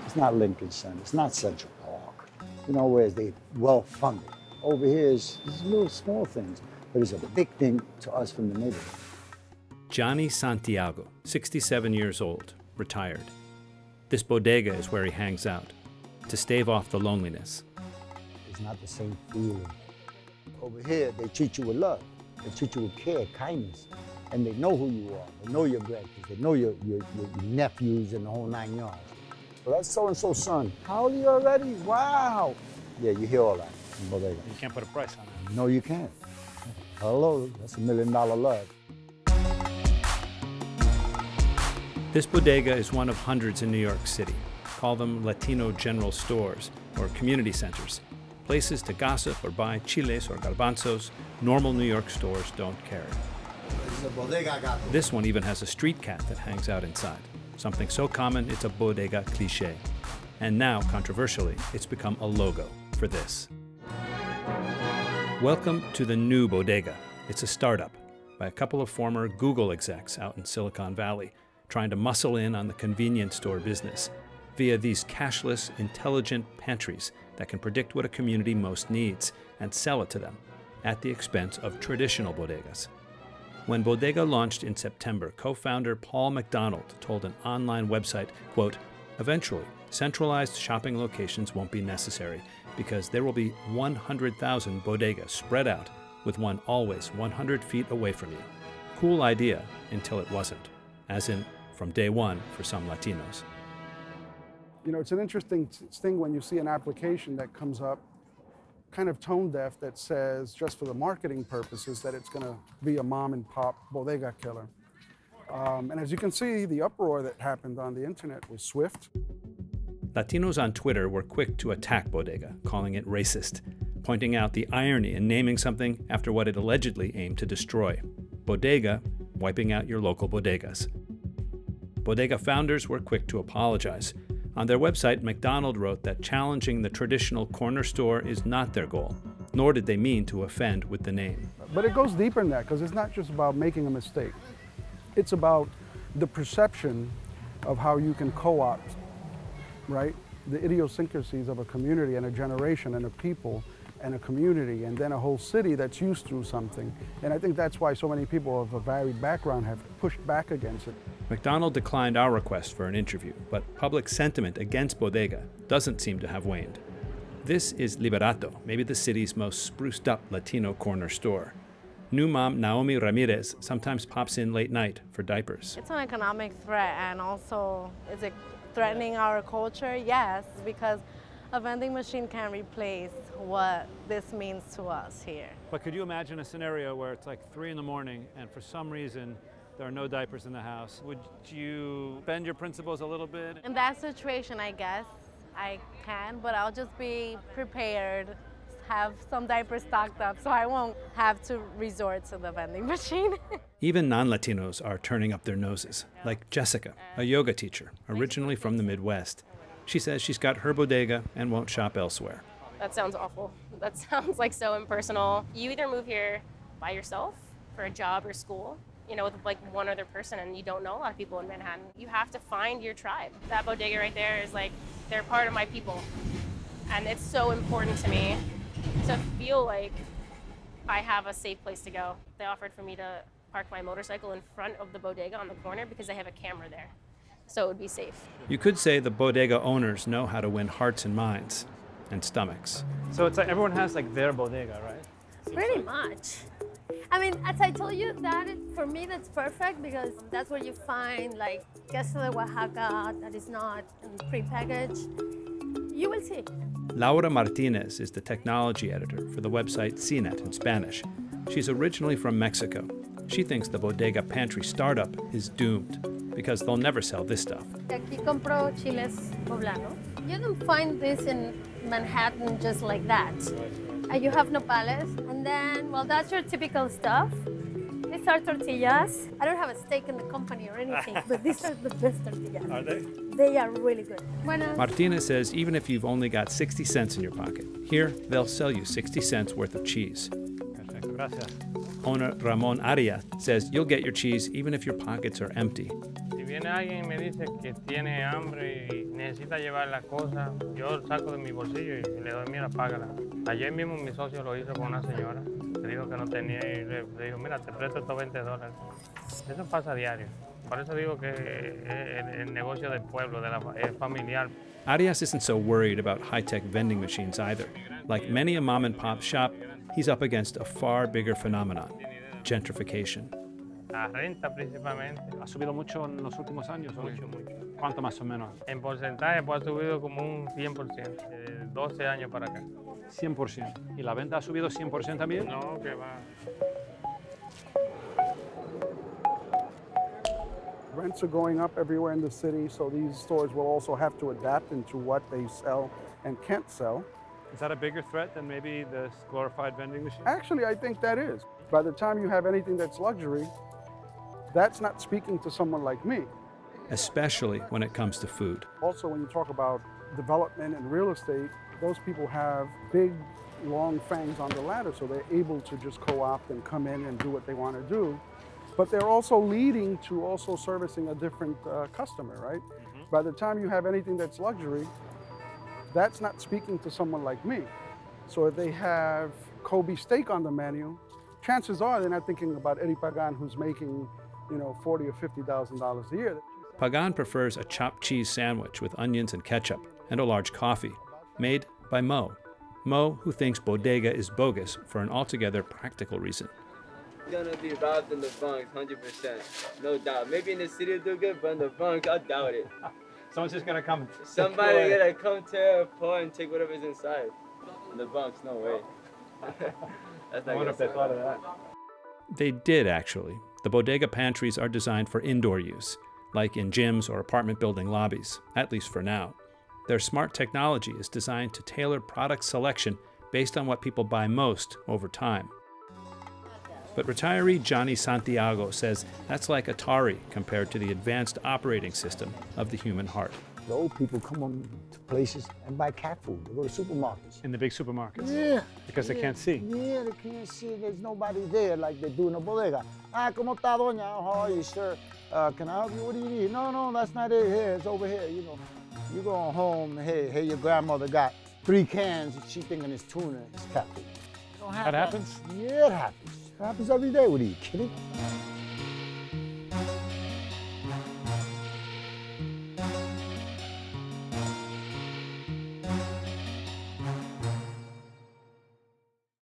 It's not Lincoln Center. It's not Central Park. You know, where they well-funded. Over here is little small things, but it's a big thing to us from the neighborhood. Johnny Santiago, 67 years old, retired. This bodega is where he hangs out, to stave off the loneliness. It's not the same feeling. Over here, they treat you with love. They treat you with care, kindness. And they know who you are. They know your grandkids. They know your nephews and the whole 9 yards. So that's so-and-so's son. How old are you already? Wow. Yeah, you hear all that in bodega. You can't put a price on it. No, you can't. Hello, that's $1 million love. This bodega is one of hundreds in New York City. Call them Latino general stores or community centers. Places to gossip or buy chiles or garbanzos normal New York stores don't carry. This one even has a street cat that hangs out inside. Something so common, it's a bodega cliché. And now, controversially, it's become a logo for this. Welcome to the new bodega. It's a startup by a couple of former Google execs out in Silicon Valley, trying to muscle in on the convenience store business via these cashless, intelligent pantries that can predict what a community most needs and sell it to them at the expense of traditional bodegas. When Bodega launched in September, co-founder Paul McDonald told an online website, quote, "Eventually, centralized shopping locations won't be necessary because there will be 100,000 bodegas spread out with one always 100 feet away from you." Cool idea until it wasn't, as in from day one for some Latinos. You know, it's an interesting thing when you see an application that comes up kind of tone deaf that says, just for the marketing purposes, that it's going to be a mom and pop bodega killer. And as you can see, the uproar that happened on the internet was swift. Latinos on Twitter were quick to attack Bodega, calling it racist, pointing out the irony in naming something after what it allegedly aimed to destroy. Bodega, wiping out your local bodegas. Bodega founders were quick to apologize. On their website, McDonald wrote that challenging the traditional corner store is not their goal, nor did they mean to offend with the name. But it goes deeper than that, because it's not just about making a mistake. It's about the perception of how you can co-opt, right? The idiosyncrasies of a community and a generation and a people and a community and then a whole city that's used to something. And I think that's why so many people of a varied background have pushed back against it. McDonald declined our request for an interview, but public sentiment against Bodega doesn't seem to have waned. This is Liberato, maybe the city's most spruced up Latino corner store. New mom Naomi Ramirez sometimes pops in late night for diapers. It's an economic threat, and also is it threatening our culture? Yes, because a vending machine can replace what this means to us here. But could you imagine a scenario where it's like 3 in the morning and for some reason there are no diapers in the house? Would you bend your principles a little bit? In that situation, I guess I can, but I'll just be prepared, have some diapers stocked up so I won't have to resort to the vending machine. Even non-Latinos are turning up their noses, like Jessica, a yoga teacher, originally from the Midwest. She says she's got her bodega and won't shop elsewhere. That sounds awful. That sounds like so impersonal. You either move here by yourself for a job or school, you know, with like one other person, and you don't know a lot of people in Manhattan. You have to find your tribe. That bodega right there is like, they're part of my people. And it's so important to me to feel like I have a safe place to go. They offered for me to park my motorcycle in front of the bodega on the corner because they have a camera there. So it would be safe. You could say the bodega owners know how to win hearts and minds and stomachs. So it's like everyone has like their bodega, right? Pretty much. I mean, as I told you, for me that's perfect because that's where you find like queso de Oaxaca that is not prepackaged. You will see. Laura Martinez is the technology editor for the website CNET in Spanish. She's originally from Mexico. She thinks the bodega pantry startup is doomed because they'll never sell this stuff. Aquí compro chiles poblano. You don't find this in Manhattan just like that. You have nopales, and then, well, that's your typical stuff. These are tortillas. I don't have a stake in the company or anything, but these are the best tortillas. Are they? They are really good. Buenas. Martinez says even if you've only got 60 cents in your pocket, here they'll sell you 60 cents worth of cheese. Perfecto, gracias. Owner Ramon Arias says you'll get your cheese even if your pockets are empty. Si viene alguien y me dice que tiene hambre y necesita llevar las cosas, yo saco de mi bolsillo y le doy, mira, págala. Ayer mismo mi socio lo hizo con una señora, le dijo que no tenía y le dijo, mira, te presto estos $20. Eso pasa a diario. Por eso digo que el negocio del pueblo, es familiar. Arias isn't so worried about high-tech vending machines either. Like many a mom-and-pop shop, he's up against a far bigger phenomenon, gentrification. La renta principalmente. ¿Ha subido mucho en los últimos años? Mucho. ¿Cuánto más o menos? En porcentaje pues ha subido como un 100%, de 12 años para acá. 100%. ¿Y la venta ha subido 100% también? No, que va. Rents are going up everywhere in the city, so these stores will also have to adapt into what they sell and can't sell. Is that a bigger threat than maybe this glorified vending machine? Actually, I think that is. By the time you have anything that's luxury, that's not speaking to someone like me. Especially when it comes to food. Also, when you talk about development and real estate, those people have big, long fangs on the ladder, so they're able to just co-opt and come in and do what they want to do. But they're also leading to also servicing a different customer, right? Mm-hmm. By the time you have anything that's luxury, that's not speaking to someone like me. So if they have Kobe steak on the menu, chances are they're not thinking about Eddie Pagan, who's making, $40,000 or $50,000 a year. Pagan prefers a chopped cheese sandwich with onions and ketchup and a large coffee, made by Mo. Mo, who thinks Bodega is bogus for an altogether practical reason. Gonna be robbed in the Bronx, 100%, no doubt. Maybe in the city it'll do good, but in the Bronx, I doubt it. Someone's just gonna come. Somebody gonna come tear apart and take whatever's inside. In the Bronx, no way. That's not I wonder if they thought of that. They did, actually. The bodega pantries are designed for indoor use, like in gyms or apartment building lobbies, at least for now. Their smart technology is designed to tailor product selection based on what people buy most over time. But retiree Johnny Santiago says that's like Atari compared to the advanced operating system of the human heart. The old people come on to places and buy cat food. They go to supermarkets. In the big supermarkets? Yeah. Because they can't see? Yeah, they can't see. There's nobody there like they do in a bodega. Ah, ¿cómo está, doña? How are you, sir? Can I help you? What do you need? No, that's not it. Here, it's over here. You go home, hey, your grandmother got 3 cans. She thinking it's tuna. It's cat food. That happens? Yeah, it happens. It happens every day. What are you kidding?